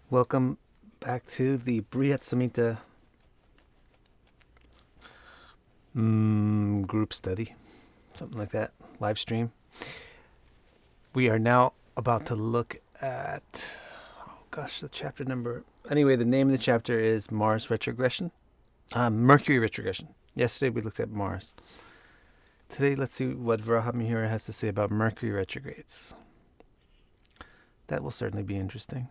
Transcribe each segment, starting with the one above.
Welcome back to the Brihat Samhita group study, something like that, live stream. We are now about to look at, the chapter number. Anyway, the name of the chapter is Mars retrogression, Mercury retrogression. Yesterday we looked at Mars. Today, let's see what Varahamihira has to say about Mercury retrogrades. That will certainly be interesting.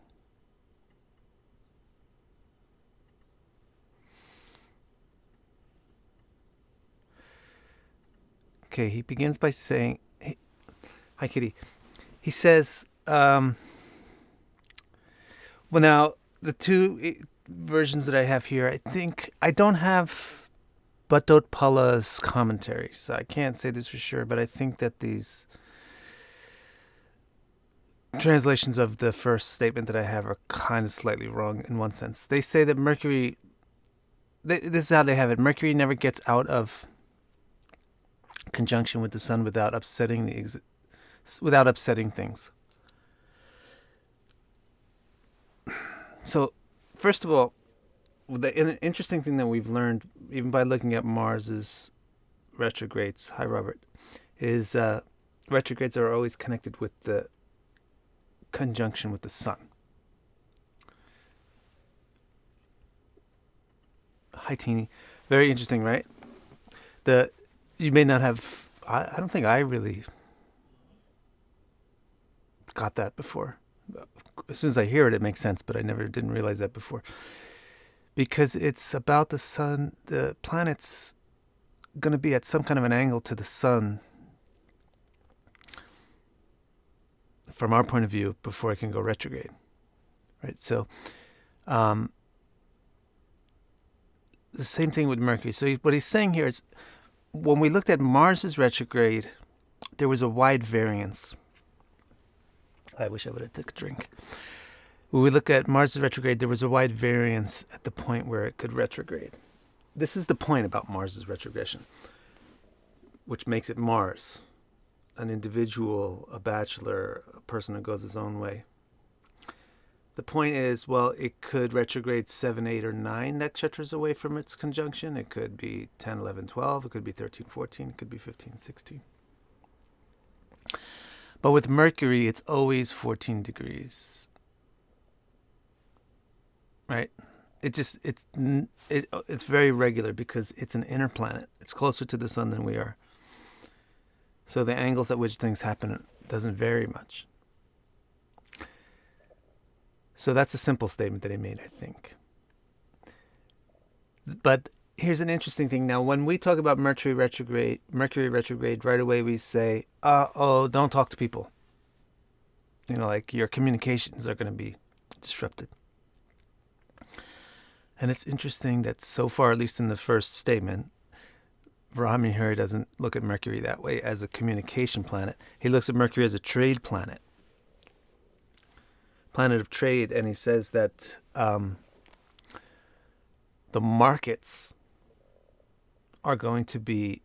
Okay, he begins by saying, hi, Kitty. He says, well, now, the two versions that I have here, I think, I don't have Bhattotpala's commentary, so I can't say this for sure, but I think that these translations of the first statement that I have are kind of slightly wrong in one sense. They say that Mercury, this is how they have it, Mercury never gets out of conjunction with the sun without upsetting things. So, first of all, the interesting thing that we've learned, even by looking at Mars's retrogrades, hi Robert, is retrogrades are always connected with the conjunction with the sun. Hi Teeny. Very interesting, right? You may not have, I don't think I really got that before. As soon as I hear it, it makes sense, but I didn't realize that before. Because it's about the sun, the planet's going to be at some kind of an angle to the sun from our point of view before it can go retrograde. Right? So, the same thing with Mercury. So what he's saying here is, when we looked at Mars's retrograde, there was a wide variance. I wish I would have took a drink. When we look at Mars's retrograde, there was a wide variance at the point where it could retrograde. This is the point about Mars's retrogression, which makes it Mars, an individual, a bachelor, a person who goes his own way. The point is, well, it could retrograde 7, 8, or 9 nakshatras away from its conjunction. It could be 10, 11, 12. It could be 13, 14. It could be 15, 16. But with Mercury, it's always 14 degrees. Right? It's very regular because it's an inner planet. It's closer to the sun than we are. So the angles at which things happen doesn't vary much. So that's a simple statement that he made, I think. But here's an interesting thing. Now, when we talk about Mercury retrograde, right away we say, don't talk to people. Like your communications are going to be disrupted. And it's interesting that so far, at least in the first statement, Varahamihira doesn't look at Mercury that way as a communication planet. He looks at Mercury as a trade planet of trade, and he says that the markets are going to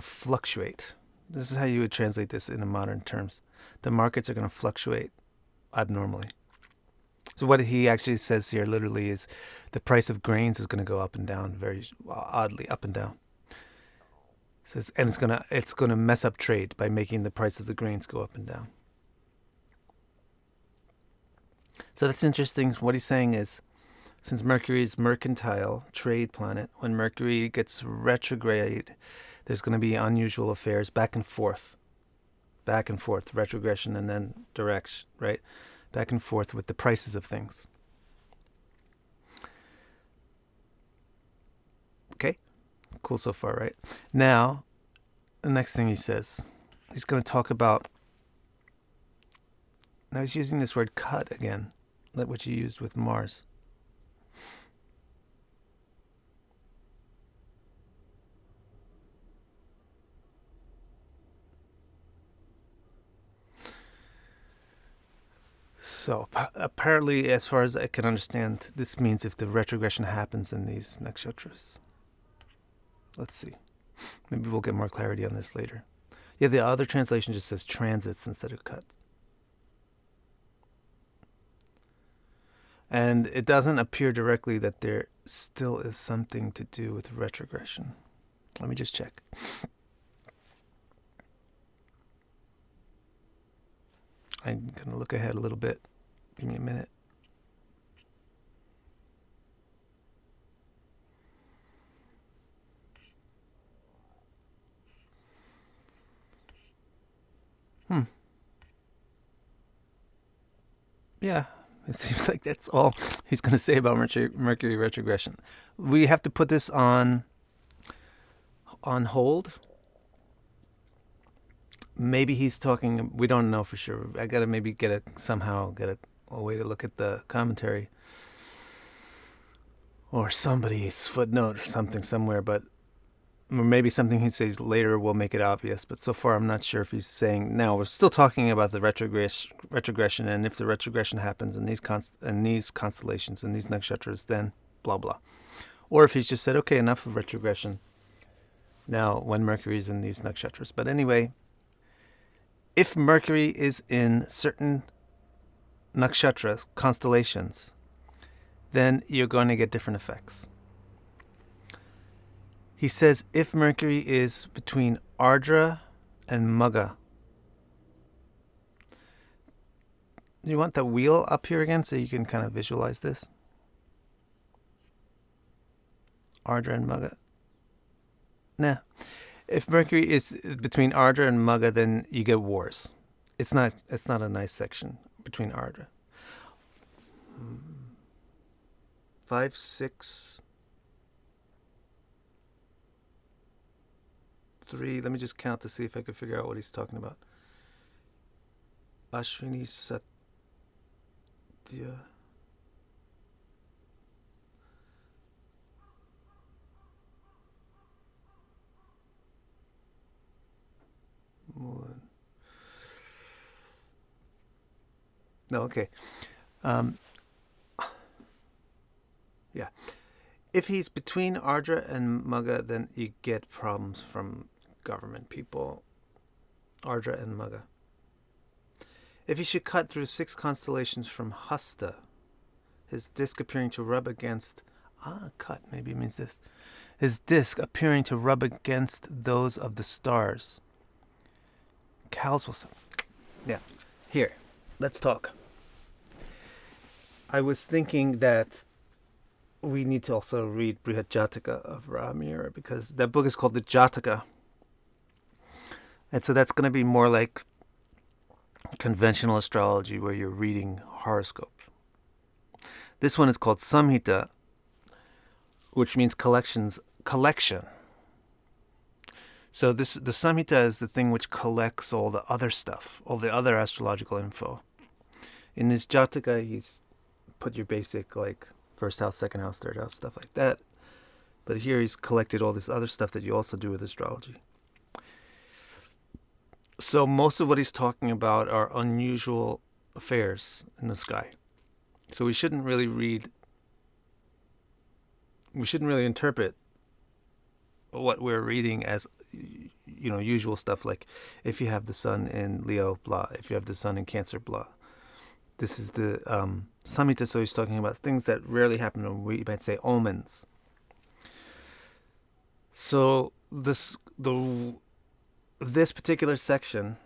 fluctuate. This is how you would translate this in modern terms. The markets are going to fluctuate abnormally. So what he actually says here literally is the price of grains is going to go up and down, very oddly up and down. So it's going to mess up trade by making the price of the grains go up and down. So that's interesting. What he's saying is, since Mercury is mercantile, trade planet, when Mercury gets retrograde, there's going to be unusual affairs back and forth, retrogression and then direction, right? Back and forth with the prices of things. Okay? Cool so far, right? Now, the next thing he says, he's going to talk about, now he's using this word cut again, which he used with Mars. So apparently, as far as I can understand, this means if the retrogression happens in these nakshatras. Let's see. Maybe we'll get more clarity on this later. Yeah, the other translation just says transits instead of cuts. And it doesn't appear directly that there still is something to do with retrogression. Let me just check. I'm going to look ahead a little bit. Give me a minute. Yeah, it seems like that's all he's going to say about Mercury retrogression. We have to put this on hold. Maybe he's talking. We don't know for sure. I gotta maybe get a way to look at the commentary or somebody's footnote or something somewhere. But maybe something he says later will make it obvious. But so far, I'm not sure if he's saying. Now we're still talking about the retrogression, and if the retrogression happens in these constellations and these nakshatras, then blah blah. Or if he's just said, okay, enough of retrogression. Now, when Mercury is in these nakshatras. But anyway, if Mercury is in certain nakshatras, constellations, then you're going to get different effects. He says if Mercury is between Ardra and Magha. You want the wheel up here again so you can kind of visualize this? Ardra and Magha. Nah. If Mercury is between Ardra and Magha, then you get wars. It's not a nice section between Ardra. 5, 6, 3. Let me just count to see if I can figure out what he's talking about. Ashwini Satya. Mulan. No, okay. Yeah. If he's between Ardra and Magha, then you get problems from government people. Ardra and Magha. If he should cut through 6 constellations from Hasta, his disk appearing to rub against... cut, maybe it means this. His disk appearing to rub against those of the stars. Cows will... Yeah. Here, let's talk. I was thinking that we need to also read Brihat Samhita of Varahamihira because that book is called the Jataka. And so that's going to be more like conventional astrology where you're reading horoscopes. This one is called Samhita, which means collection. So the Samhita is the thing which collects all the other stuff, all the other astrological info. In this Jataka, he's put your basic like first house, second house, third house, stuff like that. But here he's collected all this other stuff that you also do with astrology. So most of what he's talking about are unusual affairs in the sky. So we shouldn't really interpret what we're reading as, usual stuff like if you have the sun in Leo, blah, if you have the sun in Cancer, blah. This is the Samhita, so he's talking about things that rarely happen, or we might say omens. So this particular section,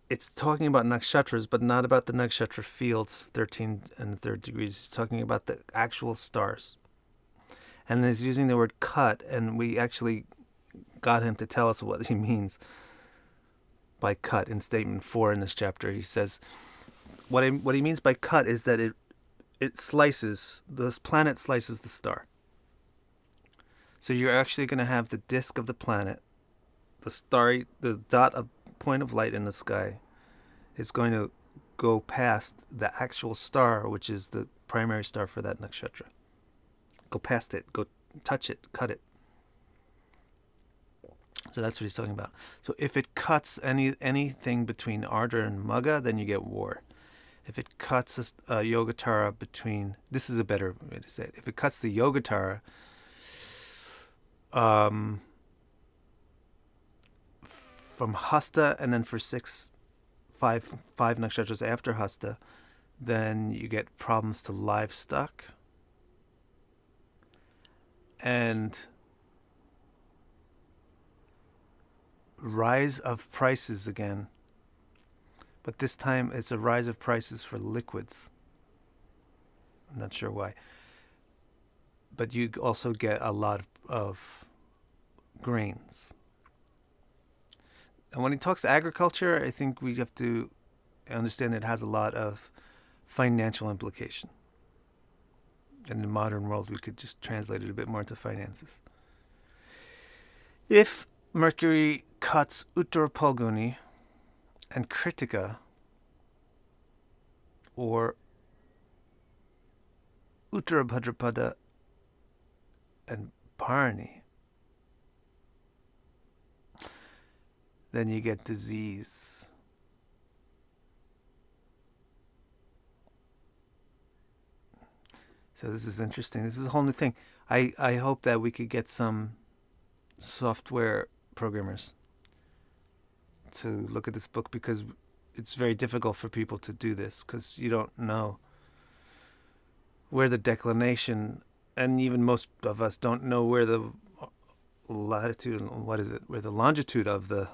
it's talking about nakshatras, but not about the nakshatra fields, 13 and 3rd degrees. It's talking about the actual stars. And he's using the word cut, and we actually got him to tell us what he means by cut in statement 4 in this chapter. He says, what he means by cut is that it slices, this planet slices the star. So you're actually going to have the disk of the planet, the dot of point of light in the sky is going to go past the actual star, which is the primary star for that nakshatra. Go past it, go touch it, cut it. So that's what he's talking about. So if it cuts anything between Ardra and Magha, then you get war. If it cuts a Yogatara between... This is a better way to say it. If it cuts the Yogatara from Hasta, and then for 5 nakshatras after Hasta, then you get problems to livestock and rise of prices again. But this time it's a rise of prices for liquids. I'm not sure why. But you also get a lot of grains. And when he talks agriculture, I think we have to understand it has a lot of financial implication. And in the modern world, we could just translate it a bit more into finances. If Mercury cuts Uttara Palguni and Kritika, or Uttara Bhadrapada and Bharani, then you get disease. So this is interesting. This is a whole new thing. I hope that we could get some software programmers to look at this book, because it's very difficult for people to do this, because you don't know where the declination, and even most of us don't know where the latitude, where the longitude of the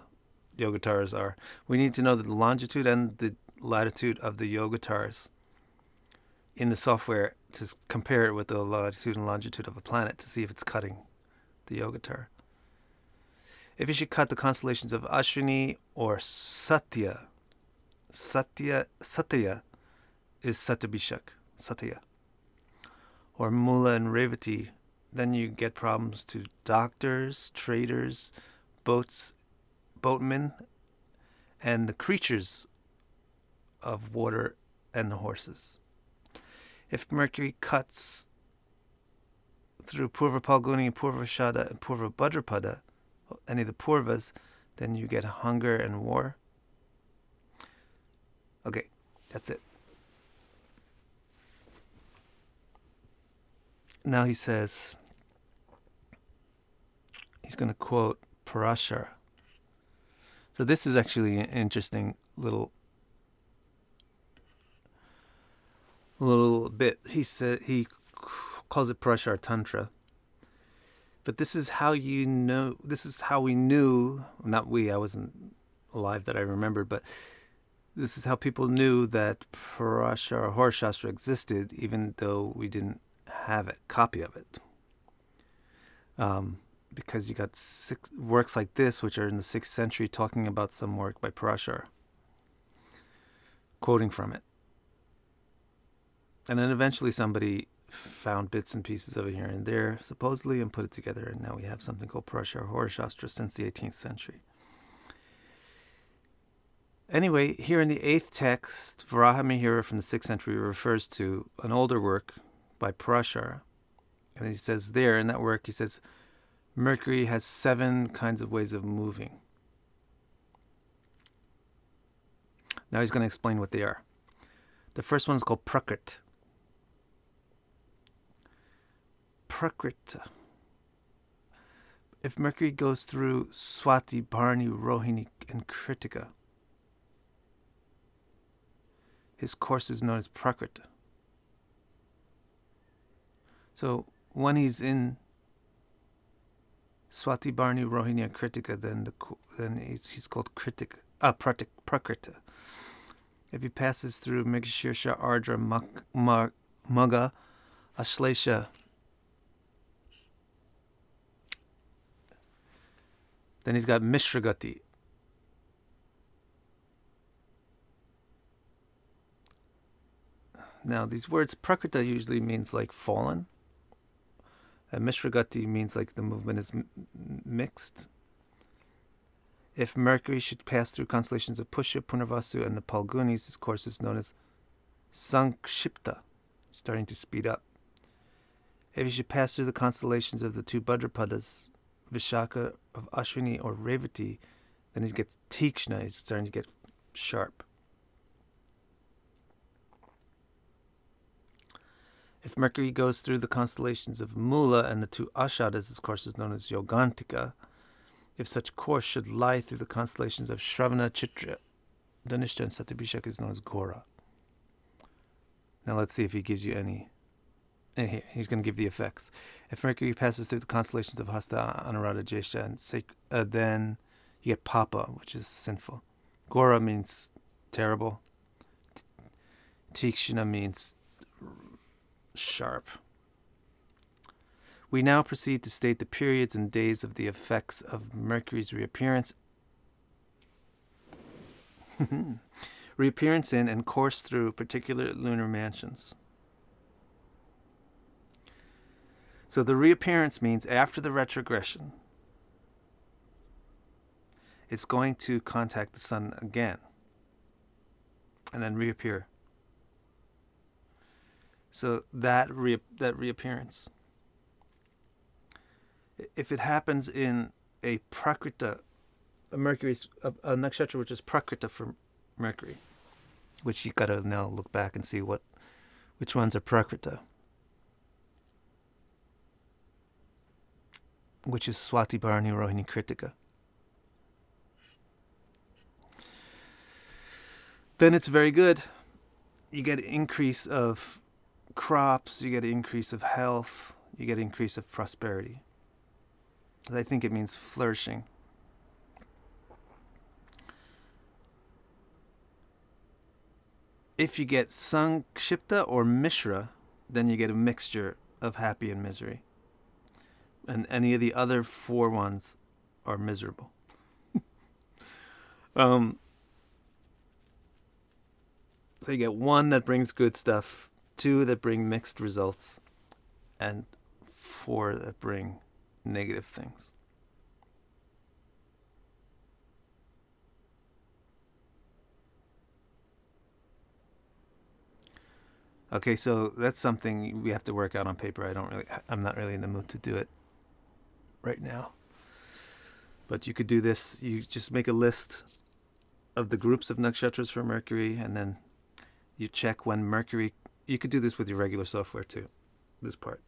Yogataras are. We need to know the longitude and the latitude of the Yogataras in the software to compare it with the latitude and longitude of a planet to see if it's cutting the Yogatara. If you should cut the constellations of Ashwini or Satya is Satyabhishak, Satya, or Mula and Revati, then you get problems to doctors, traders, boatmen, and the creatures of water and the horses. If Mercury cuts through Purva Palguni, Purva Shada, and Purva Bhadrapada, any of the Purvas, then you get hunger and war. Okay, that's it. Now he says, he's going to quote Parashara. So this is actually an interesting little bit. He calls it Parashara Tantra. But this is how we knew, not we, I wasn't alive that I remember, but this is how people knew that Parashara Hora Shastra existed, even though we didn't have a copy of it. Because you got 6 works like this, which are in the 6th century, talking about some work by Parashara, quoting from it. And then eventually somebody found bits and pieces of it here and there, supposedly, and put it together, and now we have something called Parashara Hora Shastra since the 18th century. Anyway, here in the 8th text, Varahamihira from the 6th century refers to an older work by Parashara. And he says there, in that work, he says, Mercury has 7 kinds of ways of moving. Now he's going to explain what they are. The first one is called Prakrit. Prakrita. If Mercury goes through Swati, Bharani, Rohini, and Kritika, his course is known as Prakrita. So when he's in Swati, Bharani, Rohini, and Kritika, then he's called Prakrita. If he passes through Mrigashirsha, Ardra, Magha, Ashlesha, then he's got Mishragati. Now, these words, Prakrita usually means like fallen. And Mishragati means like the movement is mixed. If Mercury should pass through constellations of Pusha, Punarvasu, and the Palgunis, his course is known as Sankshipta, starting to speed up. If he should pass through the constellations of the 2 Bhadrapadas, Vishaka of Ashwini or Revati, then he gets Tikshna, he's starting to get sharp. If Mercury goes through the constellations of Mula and the 2 Ashadas, his course is known as Yogantika. If such course should lie through the constellations of Shravana, Chitra, Dhanishta, and Satyabhishak, is known as Gora. Now let's see if he gives you any. He's going to give the effects. If Mercury passes through the constellations of Hasta, Anuradha, Jyeshtha, and then you get Papa, which is sinful. Gora means terrible. Tikshna means sharp. We now proceed to state the periods and days of the effects of Mercury's reappearance. Reappearance in and course through particular lunar mansions. So the reappearance means after the retrogression, it's going to contact the sun again and then reappear. So that reappearance, if it happens in a prakrita, a nakshatra which is prakrita for Mercury, which you got to now look back and see which ones are prakrita, which is Swati, Bharani, Rohini, Kritika. Then it's very good. You get increase of crops, you get increase of health, you get increase of prosperity. I think it means flourishing. If you get Sankshipta or Mishra, then you get a mixture of happy and misery. And any of the other four ones are miserable. So you get one that brings good stuff, two that bring mixed results, and four that bring negative things. Okay, so that's something we have to work out on paper. I'm not really in the mood to do it right now. But you could do this. You just make a list of the groups of nakshatras for Mercury, and then you check when Mercury. You could do this with your regular software too, this part.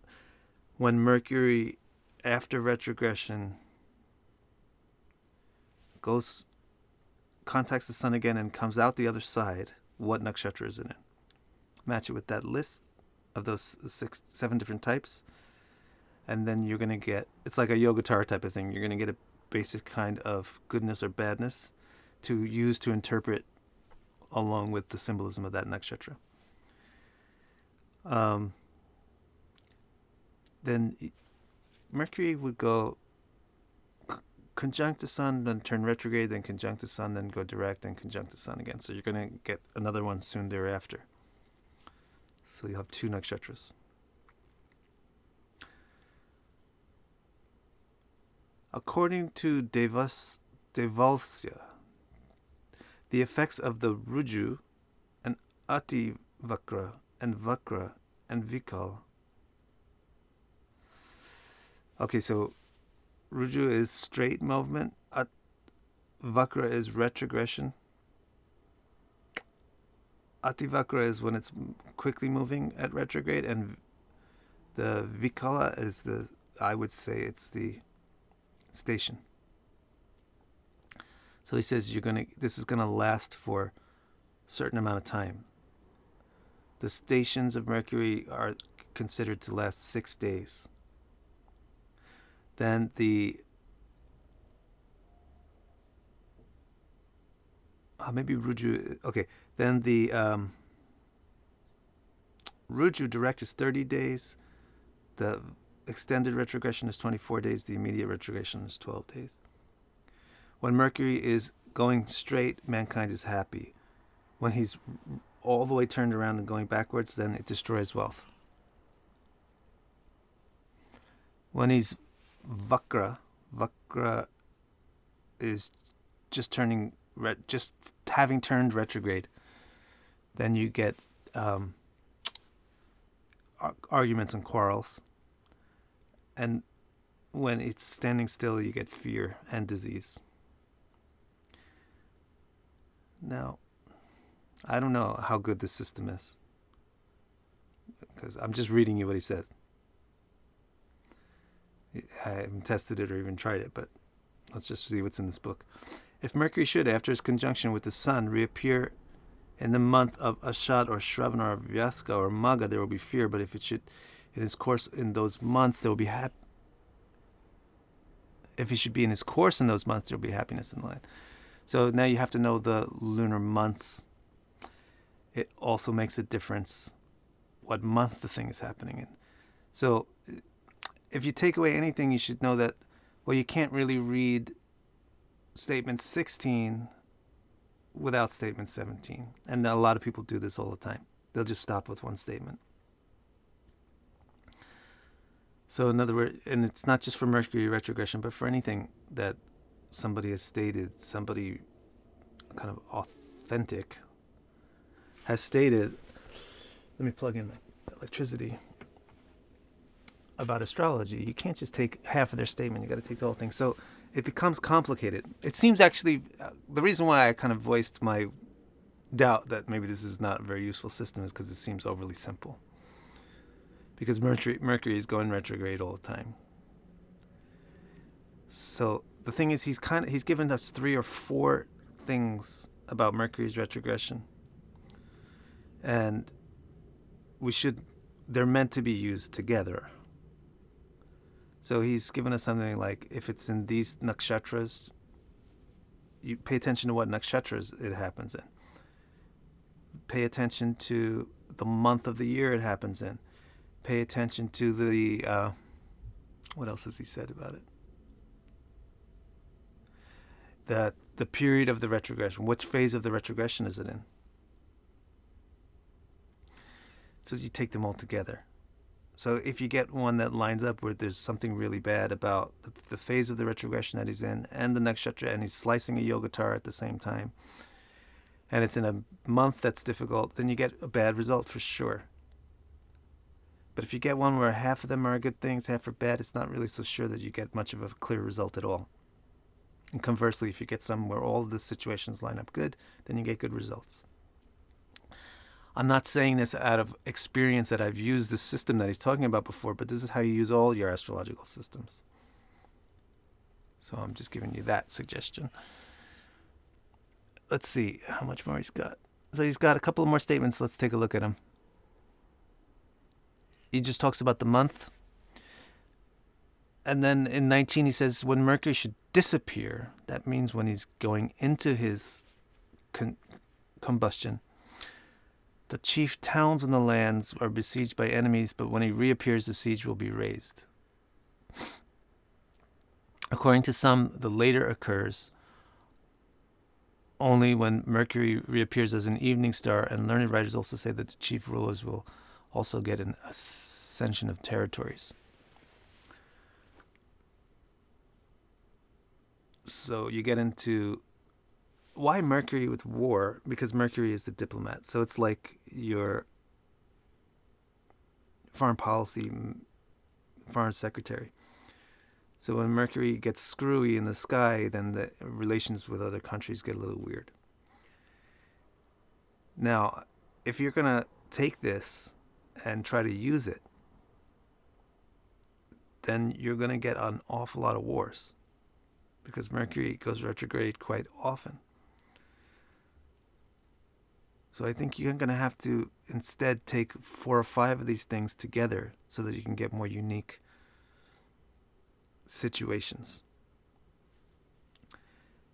When Mercury, after retrogression, contacts the sun again and comes out the other side, what nakshatra is in it? Match it with that list of those 7 different types, and then you're going to get, it's like a yogacara type of thing. You're going to get a basic kind of goodness or badness to use to interpret along with the symbolism of that nakshatra. Then Mercury would go conjunct the sun, then turn retrograde, then conjunct the sun, then go direct, then conjunct the sun again. So you're going to get another one soon thereafter. So you have 2 nakshatras. According to Devalsya, the effects of the Ruju and Ati Vakra and Vakra and Vikal. Okay, so Ruju is straight movement, Vakra is retrogression, Ativakra is when it's quickly moving at retrograde, and the Vikala is I would say it's the station. So he says this is gonna last for a certain amount of time. The stations of Mercury are considered to last 6 days. Then maybe Ruju. Okay, then the Ruju direct is 30 days. The extended retrogression is 24 days. The immediate retrogression is 12 days. When Mercury is going straight, mankind is happy. When he's all the way turned around and going backwards, then it destroys wealth. When he's Vakra is just having turned retrograde, then you get arguments and quarrels. And when it's standing still, you get fear and disease. Now, I don't know how good this system is, because I'm just reading you what he said. I haven't tested it or even tried it, but let's just see what's in this book. If Mercury should, after his conjunction with the Sun, reappear In the month of Ashad or Shravana or Vyaska or Magha, there will be fear, but if it should, in his course in those months, there will be if he should be in his course in those months, there will be happiness in the land. So now you have to know the lunar months. It also makes a difference what month the thing is happening in. So if you take away anything, you should know that, well, you can't really read statement 16 without statement 17. And a lot of people do this all the time. They'll just stop with one statement. So in other words, and it's not just for Mercury retrogression, but for anything that somebody has stated, somebody kind of authentic has stated. Let me plug in my electricity about astrology. You can't just take half of their statement. You got to take the whole thing. So it becomes complicated. It seems actually, the reason why I kind of voiced my doubt that maybe this is not a very useful system is because it seems overly simple. Because Mercury is going retrograde all the time. So the thing is, he's given us 3 or 4 things about Mercury's retrogression, and they're meant to be used together. So he's given us something like, if it's in these nakshatras, you pay attention to what nakshatras it happens in. Pay attention to the month of the year it happens in. Pay attention to the, what else has he said about it? The period of the retrogression. Which phase of the retrogression is it in? So you take them all together. So if you get one that lines up where there's something really bad about the phase of the retrogression that he's in and the nakshatra, and he's slicing a yogatar at the same time, and it's in a month that's difficult, then you get a bad result for sure. But if you get one where half of them are good things, half are bad, it's not really so sure that you get much of a clear result at all. And conversely, if you get some where all of the situations line up good, then you get good results. I'm not saying this out of experience that I've used the system that he's talking about before, but this is how you use all your astrological systems. So I'm just giving you that suggestion. Let's see how much more he's got. So he's got a couple of more statements. Let's take a look at them. He just talks about the month. And then in 19 he says when Mercury should disappear, that means when he's going into his combustion. The chief towns in the lands are besieged by enemies, but when he reappears, the siege will be raised. According to some, the later occurs only when Mercury reappears as an evening star, and learned writers also say that the chief rulers will also get an ascension of territories. So you get into why Mercury with war? Because Mercury is the diplomat. So it's like your foreign policy, foreign secretary. So when Mercury gets screwy in the sky, then the relations with other countries get a little weird. Now, if you're going to take this and try to use it, then you're going to get an awful lot of wars. Because Mercury goes retrograde quite often. So I think you're going to have to instead take 4 or 5 of these things together so that you can get more unique situations.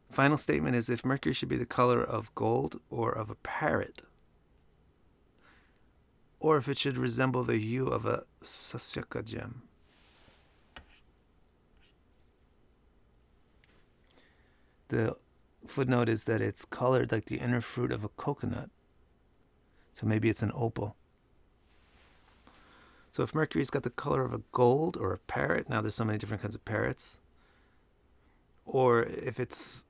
Final statement is if Mercury should be the color of gold or of a parrot, or if it should resemble the hue of a sasyaka gem. The footnote is that it's colored like the inner fruit of a coconut. So maybe it's an opal. So if Mercury's got the color of a gold or a parrot, now there's so many different kinds of parrots, or if it's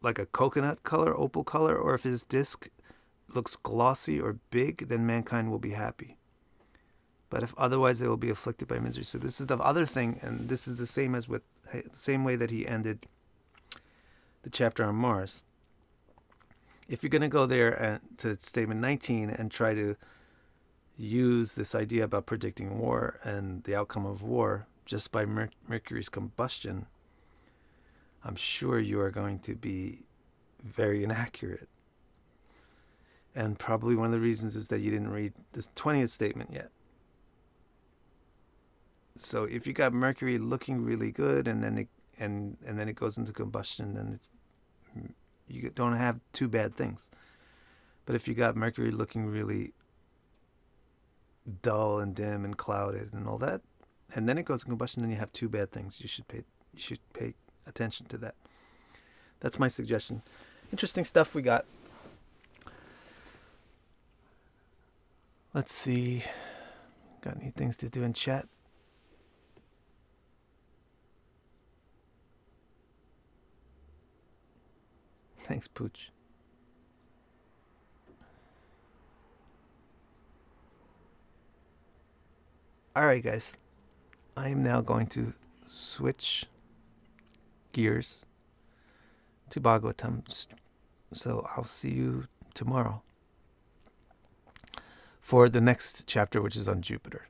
like a coconut color, opal color, or if his disc looks glossy or big, then mankind will be happy. But if otherwise, they will be afflicted by misery. So this is the other thing, and this is the same as with the same way that he ended the chapter on Mars. If you're going to go there and to statement 19 and try to use this idea about predicting war and the outcome of war just by Mercury's combustion, I'm sure you are going to be very inaccurate. And probably one of the reasons is that you didn't read this 20th statement yet. So if you got Mercury looking really good and then it goes into combustion, then you don't have two bad things. But if you got Mercury looking really dull and dim and clouded and all that, and then it goes in combustion, then you have two bad things. You should pay attention to that. That's my suggestion. Interesting stuff we got. Let's see. Got any things to do in chat? Thanks, Pooch. Alright, guys. I am now going to switch gears to Bhagavatam. So I'll see you tomorrow for the next chapter, which is on Jupiter.